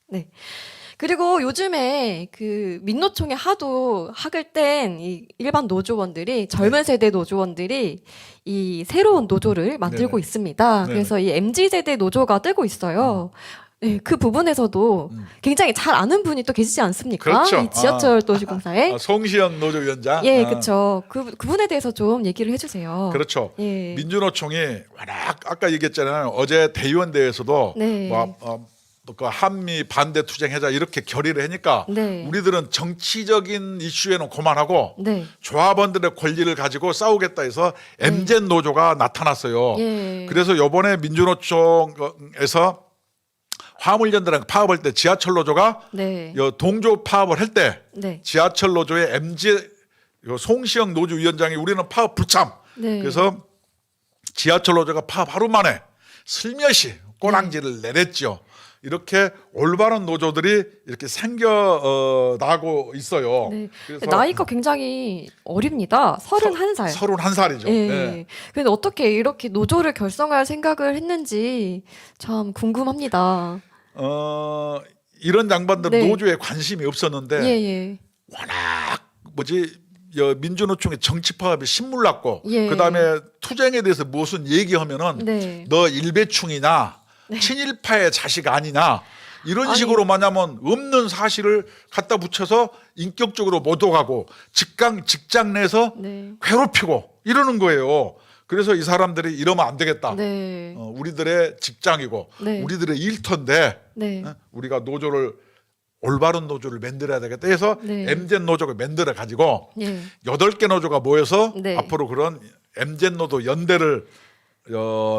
네. 그리고 요즘에 그 민노총에 하도 학을 뗀 이 일반 노조원들이 젊은 세대 노조원들이 이 새로운 노조를 만들고 네네. 있습니다. 네네. 그래서 이 MZ 세대 노조가 뜨고 있어요. 네, 그 부분에서도 굉장히 잘 아는 분이 또 계시지 않습니까? 그렇죠. 이 지하철 도시공사에. 송시현 노조위원장. 예, 그렇죠. 그분에 대해서 좀 얘기를 해주세요. 그렇죠. 예. 민주노총이 워낙 아까 얘기했잖아요. 어제 대의원대회에서도 네. 그 한미 반대 투쟁하자 이렇게 결의를 하니까 네. 우리들은 정치적인 이슈에는 그만하고 네. 조합원들의 권리를 가지고 싸우겠다 해서 MZ 노조가 나타났어요. 예. 그래서 이번에 민주노총에서 화물연대랑 파업할 때 지하철 노조가 네. 동조 파업을 할 때 네. 지하철 노조의 MZ 송시영 노조위원장이 우리는 파업 불참. 네. 그래서 지하철 노조가 파업 하루 만에 슬며시 꼬랑지를 내렸죠. 이렇게 올바른 노조들이 이렇게 생겨나고 있어요. 네. 그래서 나이가 굉장히 어립니다. 31살. 31살이죠. 예. 근데 어떻게 이렇게 노조를 결성할 생각을 했는지 참 궁금합니다. 이런 양반들은 네. 노조에 관심이 없었는데 예. 워낙 민주노총의 정치 파업이 신물났고 예. 그다음에 투쟁에 대해서 무슨 얘기하면은 네. 너 일배충이냐 친일파의 자식 아니냐 이런 식으로 만하면 없는 사실을 갖다 붙여서 인격적으로 모독하고 직장 내에서 네. 괴롭히고 이러는 거예요. 그래서 이 사람들이 이러면 안 되겠다. 네. 우리들의 직장이고 네. 우리들의 일터인데 네. 우리가 올바른 노조를 만들어야 되겠다 해서 네. MZ 노조를 만들어 가지고 예. 8개 노조가 모여서 네. 앞으로 그런 MZ 노조 연대를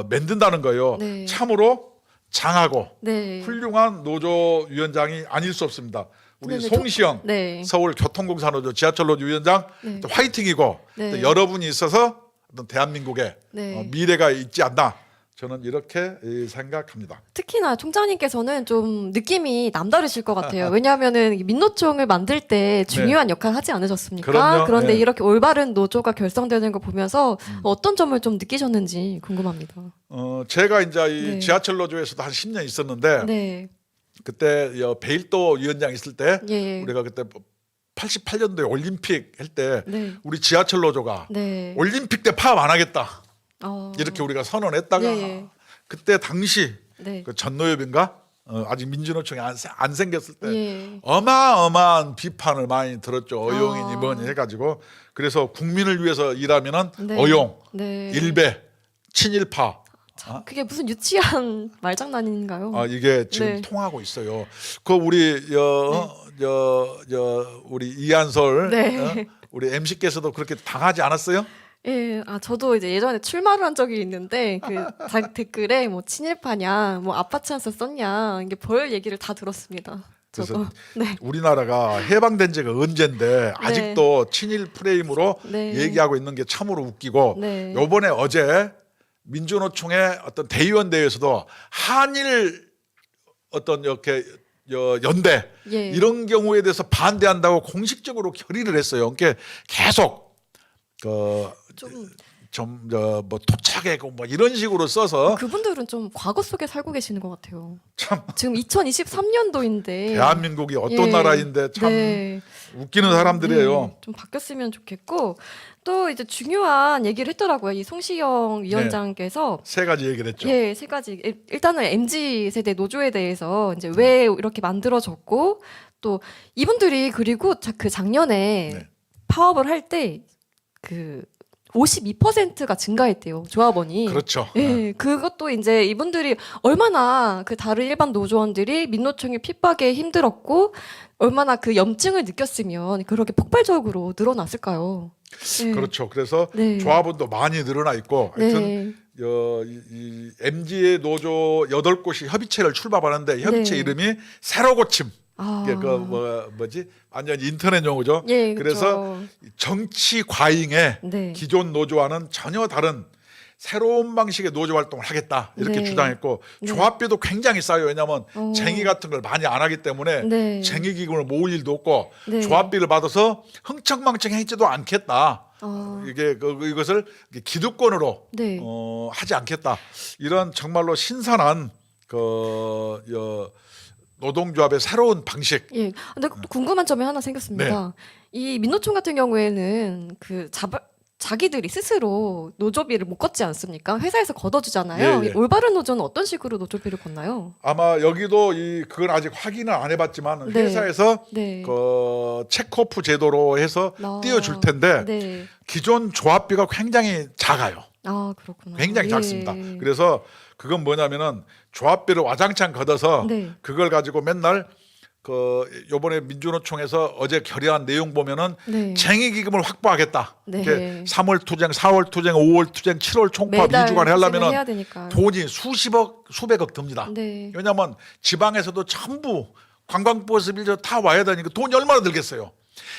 만든다는 거예요. 네. 참으로 장하고 네. 훌륭한 노조 위원장이 아닐 수 없습니다. 우리 네, 송시영 네. 서울교통공사 노조 지하철 노조 위원장 네. 화이팅이고 네. 또 여러분이 있어서 어떤 대한민국의 네. 미래가 있지 않나 저는 이렇게 생각합니다. 특히나 총장님께서는 좀 느낌이 남다르실 것 같아요. 왜냐하면은 민노총을 만들 때 중요한 역할을 하지 않으셨습니까? 그럼요. 그런데 네. 이렇게 올바른 노조가 결성되는 거 보면서 어떤 점을 좀 느끼셨는지 궁금합니다. 제가 이제 이 네. 지하철 노조에서도 한 10년 있었는데 네. 그때 베일도 위원장 있을 때 예. 우리가 그때 88년도에 올림픽 할 때 네. 우리 지하철 노조가 네. 올림픽 때 파업 안 하겠다 어. 이렇게 우리가 선언했다가 예. 그때 당시 네. 그 전노엽인가 아직 민주노총이 안 생겼을 때 예. 어마어마한 비판을 많이 들었죠. 어용이니 아. 뭐니 해가지고 그래서 국민을 위해서 일하면은 네. 어용, 네. 일배, 친일파 참, 그게 무슨 유치한 말장난인가요? 이게 지금 네. 통하고 있어요. 그 우리 우리 이한솔 네. 우리 MC께서도 그렇게 당하지 않았어요? 예, 저도 이제 예전에 출마를 한 적이 있는데 댓글에 뭐 친일파냐, 뭐 아파트한서 썼냐 이게 별 얘기를 다 들었습니다. 저도. 그래서 네. 우리나라가 해방된 지가 언젠데 아직도 친일 프레임으로 네. 얘기하고 있는 게 참으로 웃기고 네. 요번에 어제 민주노총의 어떤 대의원 대회에서도 한일 어떤 이렇게 연대 예. 이런 경우에 대해서 반대한다고 공식적으로 결의를 했어요. 그러니까 계속 뭐 토착하고 뭐 이런 식으로 써서 그분들은 좀 과거 속에 살고 계시는 것 같아요. 참 지금 2023년도인데 대한민국이 어떤 나라인데 참 네. 웃기는 사람들이에요. 네, 좀 바뀌었으면 좋겠고 또 이제 중요한 얘기를 했더라고요. 이 송시영 위원장께서 세 가지 얘기를 했죠. 예, 세 가지. 일단은 MZ 세대 노조에 대해서 이제 왜 이렇게 만들어졌고 또 이분들이 그리고 그 작년에 네. 파업을 할 때 그 52%가 증가했대요. 조합원이. 그렇죠. 예, 그것도 이제 이분들이 얼마나 그 다른 일반 노조원들이 민노총의 핍박에 힘들었고 얼마나 그 염증을 느꼈으면 그렇게 폭발적으로 늘어났을까요? 예. 그렇죠. 그래서 네. 조합원도 많이 늘어나 있고 하여튼 네. 이 MG의 노조 8곳이 협의체를 출범하는데 협의체 네. 이름이 새로 고침. 아. 이게 뭐지? 완전 인터넷 용어죠. 예, 그래서 그렇죠. 정치 과잉의 네. 기존 노조와는 전혀 다른 새로운 방식의 노조 활동을 하겠다 이렇게 네. 주장했고 네. 조합비도 굉장히 싸요. 왜냐하면 어. 쟁의 같은 걸 많이 안 하기 때문에 네. 쟁의 기금을 모을 일도 없고 네. 조합비를 받아서 흥청망청하지도 않겠다. 이게 이것을 기득권으로 네. 하지 않겠다. 이런 정말로 신선한 노동조합의 새로운 방식. 예. 근데 궁금한 점이 하나 생겼습니다. 이 민노총 같은 경우에는 자기들이 스스로 노조비를 못 걷지 않습니까? 회사에서 걷어주잖아요. 예, 예. 올바른 노조는 어떤 식으로 노조비를 걷나요? 아마 여기도 그건 아직 확인을 안 해봤지만 네. 회사에서 네. 체크오프 제도로 해서 아, 띄워줄 텐데 네. 기존 조합비가 굉장히 작아요. 아, 그렇구나. 굉장히 예. 작습니다. 그래서 그건 뭐냐면은 조합비를 와장창 걷어서 네. 그걸 가지고 맨날 요번에 민주노총에서 어제 결의한 내용 보면은 네. 쟁의 기금을 확보하겠다. 네. 이렇게 3월 투쟁, 4월 투쟁, 5월 투쟁, 7월 총파 매달 2주간 해야 하려면은 되니까. 돈이 수십억, 수백억 듭니다. 네. 왜냐하면 지방에서도 전부 관광버스 빌려 다 와야 되니까 돈이 얼마나 들겠어요.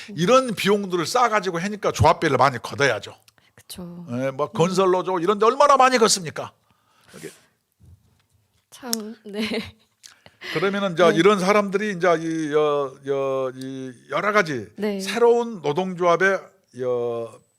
이런 비용들을 싸가지고 하니까 조합비를 많이 걷어야죠. 그렇죠. 예, 뭐 건설노조 이런데 얼마나 많이 걷습니까? 참, 네. 그러면은 이제 네. 이런 사람들이 이제 이 여러 가지 네. 새로운 노동조합의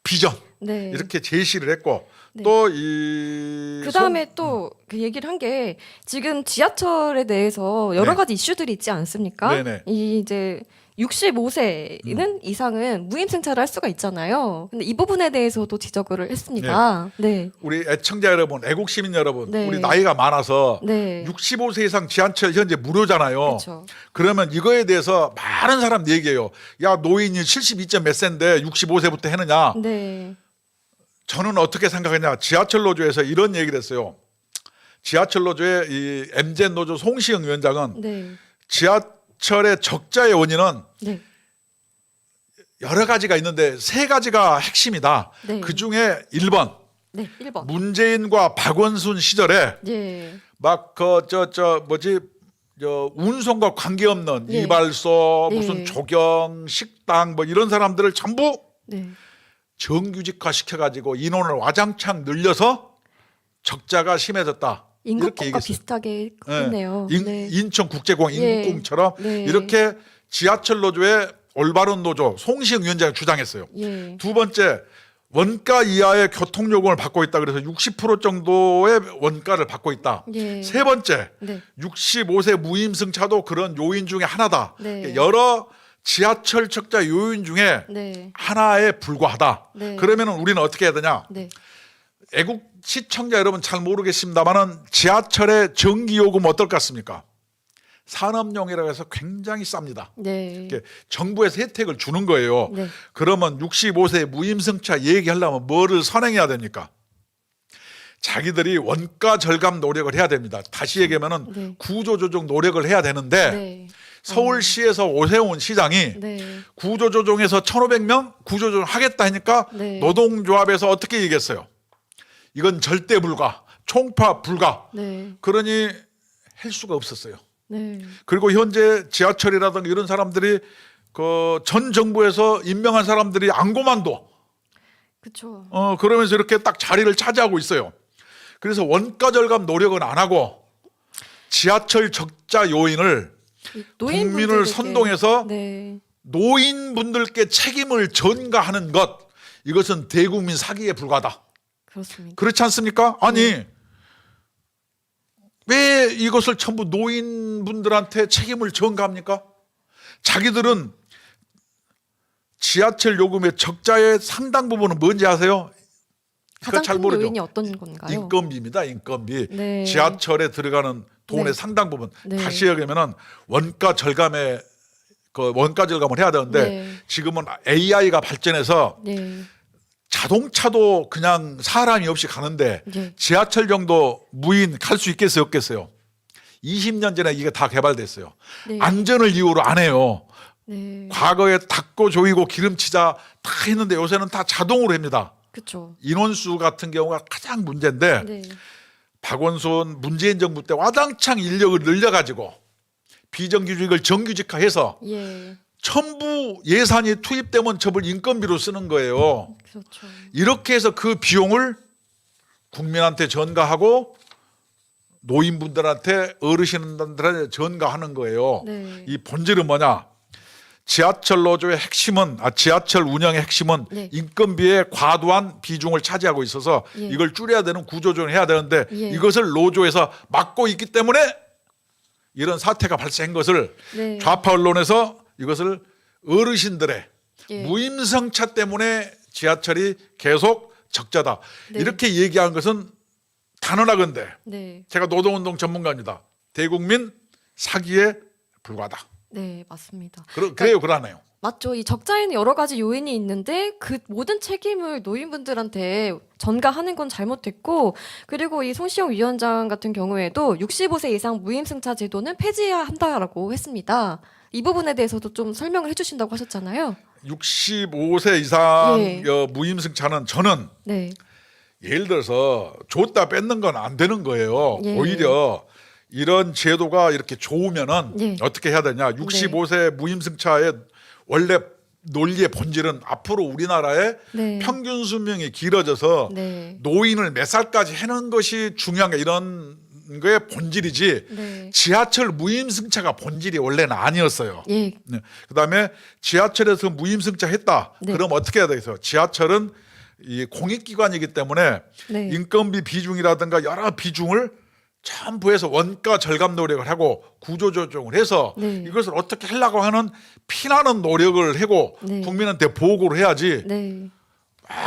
비전 네. 이렇게 제시를 했고 네. 또 이 그 다음에 또 그 얘기를 한 게 지금 지하철에 대해서 여러 네. 가지 이슈들이 있지 않습니까? 네네. 이 이제 65세는 이상은 무임승차를 할 수가 있잖아요. 근데 이 부분에 대해서도 지적을 했습니다. 네. 우리 애청자 여러분, 애국 시민 여러분, 네. 우리 나이가 많아서 네. 65세 이상 지하철 현재 무료잖아요. 그렇죠. 그러면 이거에 대해서 많은 사람 얘기해요. 야, 노인이 72점 몇 세인데 65세부터 했느냐? 네. 저는 어떻게 생각하냐? 지하철 노조에서 이런 얘기를 했어요. 지하철 노조의 이 MZ 노조 송시영 위원장은 네. 지하철의 적자의 원인은 네. 여러 가지가 있는데 세 가지가 핵심이다. 네. 그 중에 1번 네. 1번. 문재인과 박원순 시절에 예. 막 운송과 관계없는 예. 이발소, 예. 무슨 조경, 식당 뭐 이런 사람들을 전부 네. 정규직화 시켜가지고 인원을 와장창 늘려서 적자가 심해졌다. 이렇게 임금공과 얘기했어요. 비슷하게 예. 했네요. 네. 인천국제공항 예. 임국공처럼 네. 이렇게 지하철 노조의 올바른 노조 송시영 위원장이 주장했어요. 예. 두 번째 원가 이하의 교통요금을 받고 있다. 그래서 60% 정도의 원가를 받고 있다. 예. 세 번째 네. 65세 무임승차도 그런 요인 중에 하나다. 네. 여러 지하철 적자 요인 중에 네. 하나에 불과하다. 네. 그러면 우리는 어떻게 해야 되냐? 네. 애국 시청자 여러분 잘 모르겠습니다만은 지하철의 전기 요금 어떨 것 같습니까? 산업용이라고 해서 굉장히 쌉니다. 네. 이렇게 정부에서 혜택을 주는 거예요. 네. 그러면 65세 무임승차 얘기하려면 뭐를 선행해야 됩니까? 자기들이 원가 절감 노력을 해야 됩니다. 다시 얘기하면은 네. 구조조정 노력을 해야 되는데 네. 서울시에서 오세훈 시장이 네. 구조조정에서 1,500명 구조조정 하겠다 하니까 네. 노동조합에서 어떻게 얘기했어요? 이건 절대 불가, 총파 불가. 네. 그러니 할 수가 없었어요. 네. 그리고 현재 지하철이라든가 이런 사람들이 전 정부에서 임명한 사람들이 안 고만둬. 그렇죠. 그러면서 이렇게 딱 자리를 차지하고 있어요. 그래서 원가 절감 노력은 안 하고 지하철 적자 요인을 국민을 선동해서 네. 노인분들께 책임을 전가하는 것, 이것은 대국민 사기에 불과하다. 그렇습니다. 그렇지 않습니까? 아니 왜 이것을 전부 노인분들한테 책임을 전가합니까? 자기들은 지하철 요금의 적자의 상당 부분은 뭔지 아세요? 가장 잘 큰 모르죠. 요인이 어떤 건가요? 인건비입니다. 인건비. 네. 지하철에 들어가는 돈의 네. 상당 부분. 네. 다시 얘기하면 원가 절감에 원가 절감을 해야 되는데 네. 지금은 AI가 발전해서 네. 자동차도 그냥 사람이 없이 가는데 네. 지하철 정도 무인 갈 수 있겠어요, 없겠어요? 20년 전에 이게 다 개발됐어요. 네. 안전을 이유로 안 해요. 네. 과거에 닦고 조이고 기름치자 다 했는데 요새는 다 자동으로 합니다. 그렇죠. 인원수 같은 경우가 가장 문제인데 네. 박원순 문재인 정부 때 와장창 인력을 늘려가지고 비정규직을 정규직화해서 예. 전부 예산이 투입되면 저걸 인건비로 쓰는 거예요. 그렇죠. 이렇게 해서 그 비용을 국민한테 전가하고 노인분들한테 어르신들한테 전가하는 거예요. 네. 이 본질은 뭐냐? 지하철 노조의 핵심은 지하철 운영의 핵심은 네. 인건비의 과도한 비중을 차지하고 있어서 예. 이걸 줄여야 되는 구조조정을 해야 되는데 예. 이것을 노조에서 막고 있기 때문에 이런 사태가 발생한 것을 네. 좌파 언론에서 이것을 어르신들의 예. 무임승차 때문에 지하철이 계속 적자다. 네. 이렇게 얘기한 것은 단언하건대 네. 제가 노동운동 전문가입니다. 대국민 사기에 불과하다. 네, 맞습니다. 그래요, 그러네요. 맞죠. 이 적자에는 여러 가지 요인이 있는데 그 모든 책임을 노인분들한테 전가하는 건 잘못됐고, 그리고 이 송시영 위원장 같은 경우에도 65세 이상 무임승차 제도는 폐지해야 한다라고 했습니다. 이 부분에 대해서도 좀 설명을 해주신다고 하셨잖아요. 65세 이상 예. 무임승차는 저는 네. 예를 들어서 줬다 뺏는 건 안 되는 거예요. 예. 오히려 이런 제도가 이렇게 좋으면은 예. 어떻게 해야 되냐? 65세 무임승차의 원래 논리의 본질은 앞으로 우리나라의 네. 평균 수명이 길어져서 네. 노인을 몇 살까지 해는 것이 중요한 게 이런 거의 본질이지. 네. 지하철 무임승차가 본질이 원래는 아니었어요. 예. 네. 그다음에 지하철에서 무임승차 했다. 네. 그럼 어떻게 해야 되겠어요? 지하철은 이 공익기관이기 때문에 네. 인건비 비중이라든가 여러 비중을 전부 해서 원가 절감 노력을 하고 구조조정을 해서 네. 이것을 어떻게 하려고 하는 피나는 노력을 하고 네. 국민한테 보고를 해야지. 네.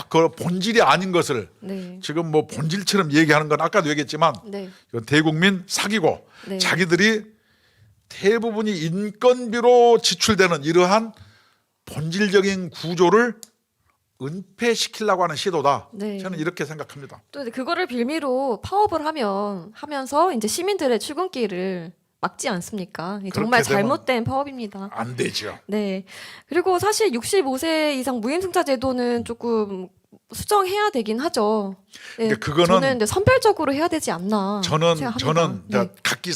그 본질이 아닌 것을 네. 지금 뭐 본질처럼 얘기하는 건 아까도 얘기했지만 네. 이건 대국민 사기고 네. 자기들이 대부분이 인건비로 지출되는 이러한 본질적인 구조를 은폐시키려고 하는 시도다. 네. 저는 이렇게 생각합니다. 또 그거를 빌미로 파업을 하면서 이제 시민들의 출근길을 막지 않습니까? 정말 그렇게 되면 잘못된 파업입니다. 안 되죠. 네. 그리고 사실 65세 이상 무임승차 제도는 조금 수정해야 되긴 하죠. 네, 근데 그거는 저는 근데 선별적으로 해야 되지 않나 생각합니다. 저는 네. 각기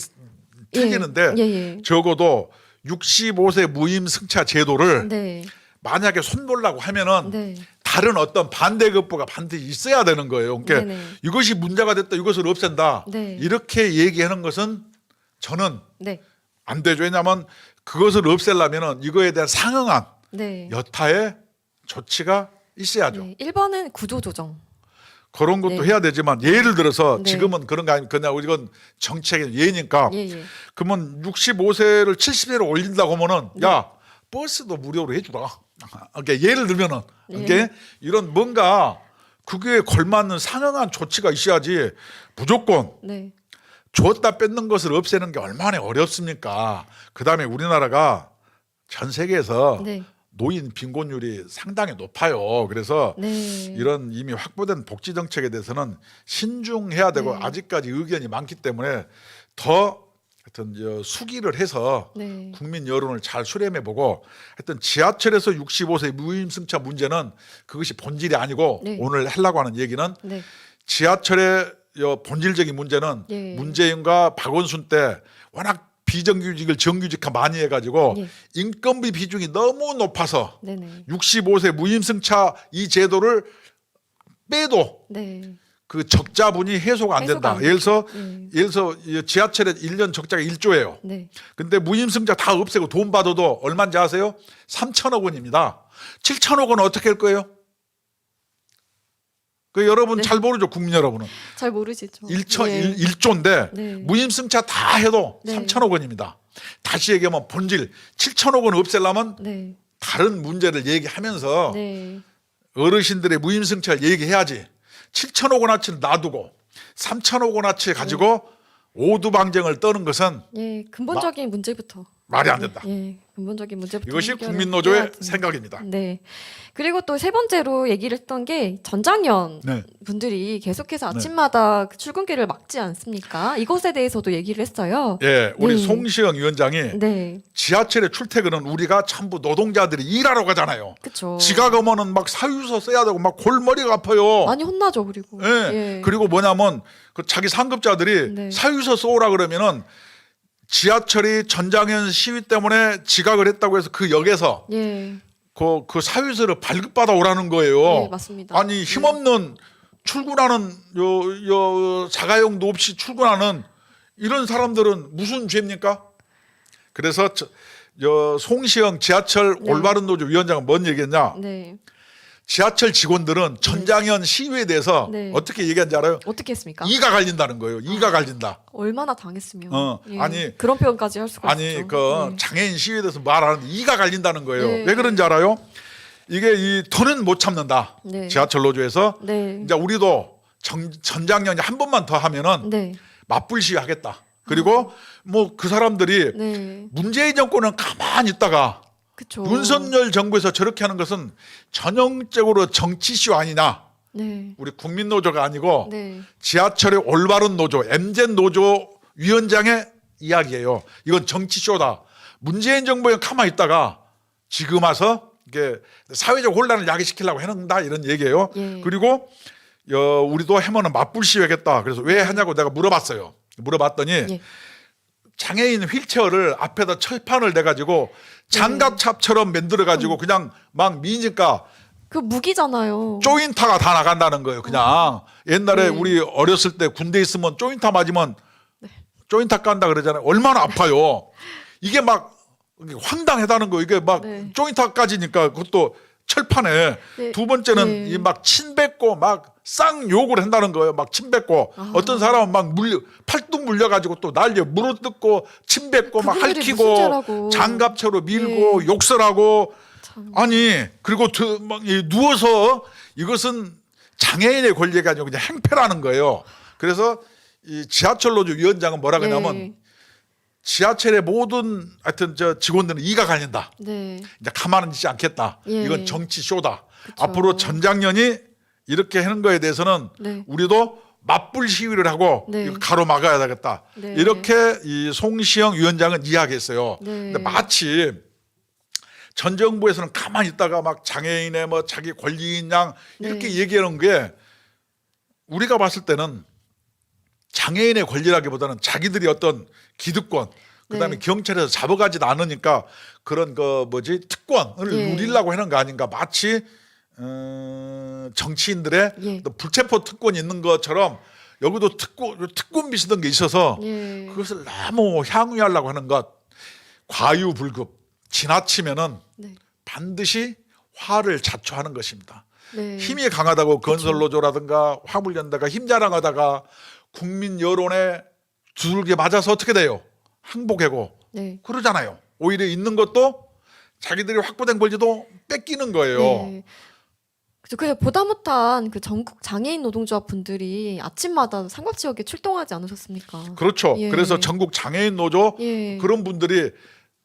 틀리는데 예, 예. 적어도 65세 무임승차 제도를 네. 만약에 손보려고 하면은 네. 다른 어떤 반대급부가 반드시 있어야 되는 거예요. 그러니까 네네. 이것이 문제가 됐다, 이것을 없앤다. 네. 이렇게 얘기하는 것은 저는 네. 안 되죠. 왜냐하면 그것을 없애려면은 이거에 대한 상응한 네. 여타의 조치가 있어야죠. 네. 1번은 구조조정. 그런 것도 네. 해야 되지만 예를 들어서 네. 지금은 그런 거 아니고 그냥 이건 정책의 예니까 예, 예. 그러면 65세를 70세로 올린다고 하면은 네. 야 버스도 무료로 해주라. 그러니까 예를 들면은 예. 이게 이런 뭔가 그게 걸맞는 상응한 조치가 있어야지 무조건 네. 줬다 뺏는 것을 없애는 게 얼마나 어렵습니까? 그다음에 우리나라가 전 세계에서 네. 노인 빈곤율이 상당히 높아요. 그래서 네. 이런 이미 확보된 복지 정책에 대해서는 신중해야 되고 네. 아직까지 의견이 많기 때문에 더 하여튼 수기를 해서 네. 국민 여론을 잘 수렴해보고 하여튼 지하철에서 65세 무임승차 문제는 그것이 본질이 아니고 네. 오늘 하려고 하는 얘기는 네. 지하철의 본질적인 문제는 예. 문재인과 박원순 때 워낙 비정규직을 정규직화 많이 해가지고 예. 인건비 비중이 너무 높아서 네네. 65세 무임승차 이 제도를 빼도 네. 그 적자분이 해소가 안 해소가 된다. 안 예를 들어서 예. 예를 들어서 지하철의 1년 적자가 1조예요. 네. 근데 무임승차 다 없애고 돈 받아도 얼마인지 아세요? 3천억 원입니다. 7천억 원은 어떻게 할 거예요? 그 여러분 네. 잘 모르죠, 국민 여러분은. 잘 모르시죠. 1조인데 네. 무임승차 다 해도 네. 3천억 원입니다. 다시 얘기하면 본질 7천억 원 없애려면 네. 다른 문제를 얘기하면서 네. 어르신들의 무임승차를 얘기해야지 7천억 원어치를 놔두고 3천억 원어치 가지고 오두방정을 떠는 것은 예, 근본적인 문제부터. 말이 안 된다. 예, 근본적인 문제부터. 이것이 해결을 국민노조의 해야 됩니다. 생각입니다. 네. 그리고 또 세 번째로 얘기를 했던 게 전장현 네. 분들이 계속해서 아침마다 그 출근길을 막지 않습니까? 이것에 대해서도 얘기를 했어요. 예, 우리 네. 송시영 위원장이 네. 지하철의 출퇴근은 우리가 전부 노동자들이 일하러 가잖아요. 그렇죠. 지각 오면은 막 사유서 써야 되고 막 골머리가 아파요. 많이 혼나죠, 그리고. 예. 예. 그리고 뭐냐면 그 자기 상급자들이 네. 사유서 써오라 그러면은 지하철이 전장현 시위 때문에 지각을 했다고 해서 그 역에서 예. 그 사유서를 발급받아 오라는 거예요. 예, 맞습니다. 아니 힘없는 출근하는 자가용도 없이 출근하는 이런 사람들은 무슨 죄입니까? 그래서 송시영 지하철 네. 올바른 노조 위원장은 뭔 얘기했냐? 네. 지하철 직원들은 전장현 시위에 대해서 네. 어떻게 얘기한지 알아요? 어떻게 했습니까? 이가 갈린다는 거예요. 이가 갈린다. 얼마나 당했으면. 예. 아니, 그런 표현까지 할 수가 아니 있죠. 그 장애인 시위에 대해서 말하는데 이가 갈린다는 거예요. 네. 왜 그런지 알아요? 이게 이 더는 못 참는다. 네. 지하철 노조에서 네. 이제 우리도 전장년이 한 번만 더 하면은 네. 맞불 시위 하겠다. 그리고 뭐 그 사람들이 네. 문재인 정권은 가만히 있다가 그쵸. 윤석열 정부에서 저렇게 하는 것은 전형적으로 정치 이슈 아니냐. 네. 우리 국민노조가 아니고 네. 지하철의 올바른 노조, MZ 노조 위원장의 이야기예요. 이건 정치쇼다. 문재인 정부에 가만히 있다가 지금 와서 이게 사회적 혼란을 야기시키려고 해놓는다 이런 얘기예요. 예. 그리고 우리도 해면은 맞불 시위하겠다. 그래서 왜 하냐고 내가 물어봤어요. 물어봤더니 예. 장애인 휠체어를 앞에다 철판을 대가지고 장갑차처럼 만들어가지고 그냥 막 미니까 그 무기잖아요. 조인타가 다 나간다는 거예요. 그냥 옛날에 네. 우리 어렸을 때 군대 있으면 조인타 맞으면 조인타 깐다 그러잖아요. 얼마나 아파요. 이게 막 황당하다는 거예요. 이게 막 네. 조인타까지니까 그것도 철판에 네. 두 번째는 네. 이 막 침뱉고 막 쌍욕을 한다는 거예요. 막 침뱉고 어떤 사람은 막 팔뚝 물려가지고 또 난리에 물어뜯고 침뱉고 막 그분들이 무슨 핥히고 죄라고. 장갑차로 밀고 욕설하고 참. 아니 그리고 막 누워서 이것은 장애인의 권리가 아니고 그냥 행패라는 거예요. 그래서 이 지하철 노조 위원장은 뭐라 그러냐면 네. 지하철의 모든 하여튼 저 직원들은 이가 갈린다. 네. 이제 가만히 있지 않겠다. 예. 이건 정치 쇼다. 그쵸. 앞으로 전장년이 이렇게 하는 거에 대해서는 네. 우리도 맞불 시위를 하고 네. 이거 가로막아야 되겠다. 네. 이렇게 이 송시영 위원장은 이야기했어요. 네. 근데 마치 전 정부에서는 가만히 있다가 막 장애인의 뭐 자기 권리인 양 이렇게 네. 얘기하는 게 우리가 봤을 때는 장애인의 권리라기보다는 자기들이 어떤 기득권 그다음에 네. 경찰에서 잡아가지도 않으니까 그런 그 뭐지 특권을 예. 누리려고 하는 거 아닌가. 마치 정치인들의 예. 또 불체포 특권이 있는 것처럼 여기도 특권 비슷한 게 있어서 예. 그것을 너무 향유하려고 하는 것. 과유불급 지나치면은 네. 반드시 화를 자초하는 것입니다. 네. 힘이 강하다고 건설노조라든가 화물연대가 힘 자랑하다가 국민 여론에 두들겨 맞아서 어떻게 돼요? 항복하고 네. 그러잖아요. 오히려 있는 것도 자기들이 확보된 권리도 뺏기는 거예요. 네. 그래서 보다 못한 그 전국 장애인 노동조합 분들이 아침마다 삼각 지역에 출동하지 않으셨습니까? 그렇죠. 예. 그래서 전국 장애인 노조 예. 그런 분들이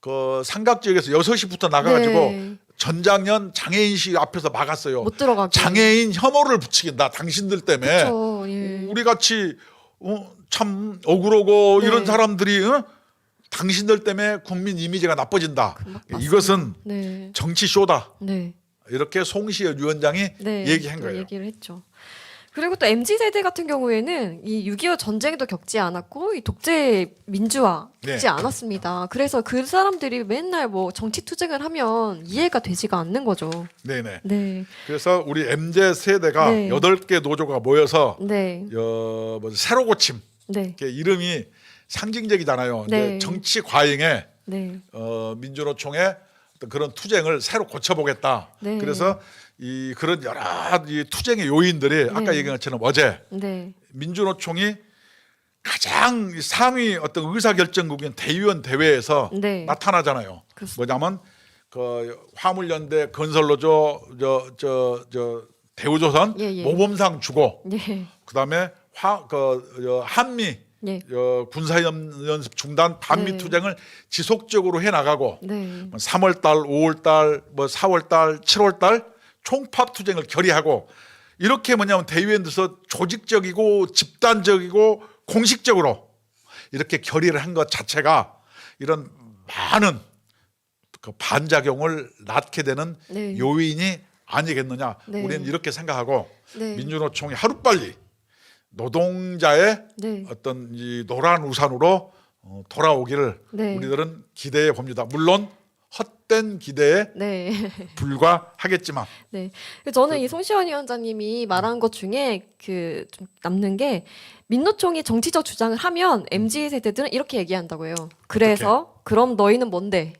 그 삼각지역에서 6시부터 나가가지고 네. 전장년 장애인시 앞에서 막았어요. 못 들어가게. 장애인 혐오를 붙이긴다. 당신들 때문에. 그렇죠. 예. 우리 같이 참 억울하고 네. 이런 사람들이 당신들 때문에 국민 이미지가 나빠진다. 맞습니다. 이것은 네. 정치 쇼다. 네. 이렇게 송시현 위원장이 네. 얘기한 또 거예요. 얘기를 했죠. 그리고 또 MZ 세대 같은 경우에는 이 6.25 전쟁도 겪지 않았고 이 독재 민주화 겪지 네. 않았습니다. 그래서 그 사람들이 맨날 뭐 정치 투쟁을 하면 이해가 되지가 않는 거죠. 네네. 네. 그래서 우리 MZ 세대가 네. 8개 노조가 모여서 네. 새로 고침. 네. 이렇게 이름이 상징적이잖아요. 네. 이제 정치 과잉에 네. 민주노총의 어떤 그런 투쟁을 새로 고쳐보겠다. 네. 그래서 그런 여러 이 투쟁의 요인들이 아까 네. 얘기한 것처럼 어제 네. 민주노총이 가장 상위 어떤 의사결정국인 대의원 대회에서 네. 나타나잖아요. 그렇습니다. 뭐냐면 그 화물연대 건설노조 저 대우조선 예, 예. 모범상 주고 네. 그다음에 한미 네. 군사연습 중단 반미 네. 투쟁을 지속적으로 해 나가고 네. 3월 달, 5월 달, 4월 달, 7월 달 총파업 투쟁을 결의하고 이렇게 뭐냐면 대의원들서 조직적이고 집단적이고 공식적으로 이렇게 결의를 한 것 자체가 이런 많은 그 반작용을 낳게 되는 네. 요인이 아니겠느냐. 네. 우리는 이렇게 생각하고 네. 민주노총이 하루빨리 노동자의 네. 어떤 이 노란 우산으로 돌아오기를 네. 우리들은 기대해 봅니다. 물론 헛된 기대에 네. 불과하겠지만 네. 저는 이 송시환 위원장님이 말한 것 중에 그 좀 남는 게 민노총이 정치적 주장을 하면 MZ 세대들은 이렇게 얘기한다고 해요. 그래서 그럼 너희는 뭔데?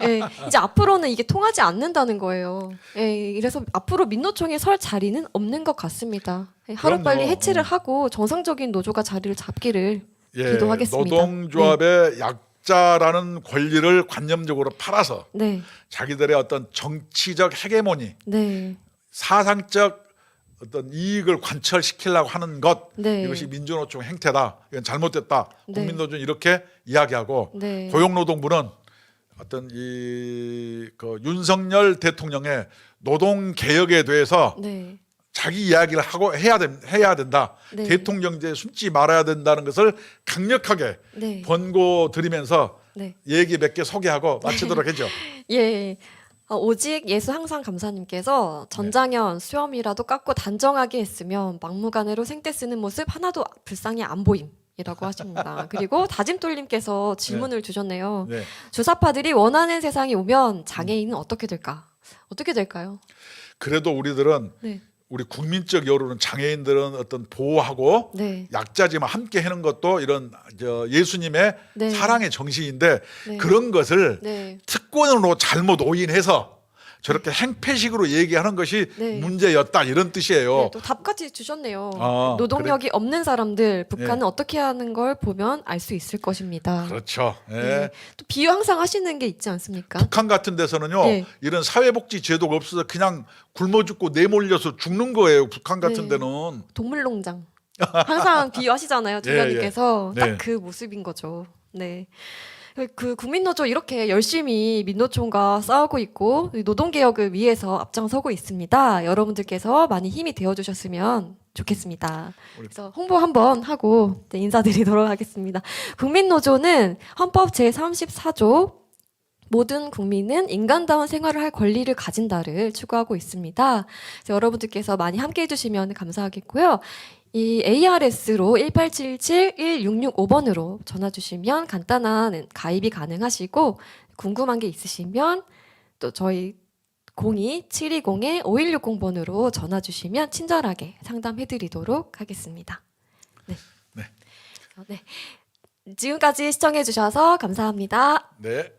예, 이제 앞으로는 이게 통하지 않는다는 거예요. 예, 그래서 앞으로 민노총에 설 자리는 없는 것 같습니다. 예, 하루빨리 그럼요. 해체를 하고 정상적인 노조가 자리를 잡기를 예, 기도하겠습니다. 노동조합의 약자라는 권리를 관념적으로 팔아서 네, 자기들의 어떤 정치적 헤게모니, 네, 사상적 어떤 이익을 관철시키려고 하는 것, 네. 이것이 민주노총 행태다. 이건 잘못됐다. 네. 국민노조는 이렇게 이야기하고 네. 고용노동부는 어떤 그 윤석열 대통령의 노동 개혁에 대해서 네, 자기 이야기를 하고 해야 된다. 네. 대통령제에 숨지 말아야 된다는 것을 강력하게 네. 번고 드리면서 네. 얘기 몇 개 소개하고 마치도록 하죠. 예. 오직 예수 항상 감사님께서 전장현 수염이라도 깎고 단정하게 했으면 막무가내로 생떼 쓰는 모습 하나도 불쌍히 안 보임이라고 하십니다. 그리고 다짐돌님께서 질문을 주셨네요. 네. 주사파들이 원하는 세상이 오면 장애인은 어떻게 될까? 어떻게 될까요? 그래도 우리들은 네, 우리 국민적 여론은 장애인들은 어떤 보호하고 네, 약자지만 함께 하는 것도 이런 예수님의 네. 사랑의 정신인데 네. 그런 것을 네, 특권으로 잘못 오인해서 저렇게 행패식으로 얘기하는 것이 네. 문제였다 이런 뜻이에요. 네, 또 답까지 주셨네요. 아, 노동력이 없는 사람들 북한은 네. 어떻게 하는 걸 보면 알 수 있을 것입니다. 그렇죠. 예. 네. 또 비유 항상 하시는 게 있지 않습니까? 북한 같은 데서는요 네. 이런 사회복지 제도가 없어서 그냥 굶어 죽고 내몰려서 죽는 거예요. 북한 같은 네. 데는. 동물농장 항상 비유하시잖아요, 주변님께서 예, 예. 딱 그 모습인 거죠. 네. 그 국민노조 이렇게 열심히 민노총과 싸우고 있고 노동개혁을 위해서 앞장서고 있습니다. 여러분들께서 많이 힘이 되어주셨으면 좋겠습니다. 그래서 홍보 한번 하고 인사드리도록 하겠습니다. 국민노조는 헌법 제34조 모든 국민은 인간다운 생활을 할 권리를 가진다를 추구하고 있습니다. 그래서 여러분들께서 많이 함께 해주시면 감사하겠고요. 이 ARS로 1877-1665번으로 전화 주시면 간단한 가입이 가능하시고 궁금한 게 있으시면 또 저희 02-720-5160번으로 전화 주시면 친절하게 상담해 드리도록 하겠습니다. 네. 네. 네. 지금까지 시청해 주셔서 감사합니다. 네.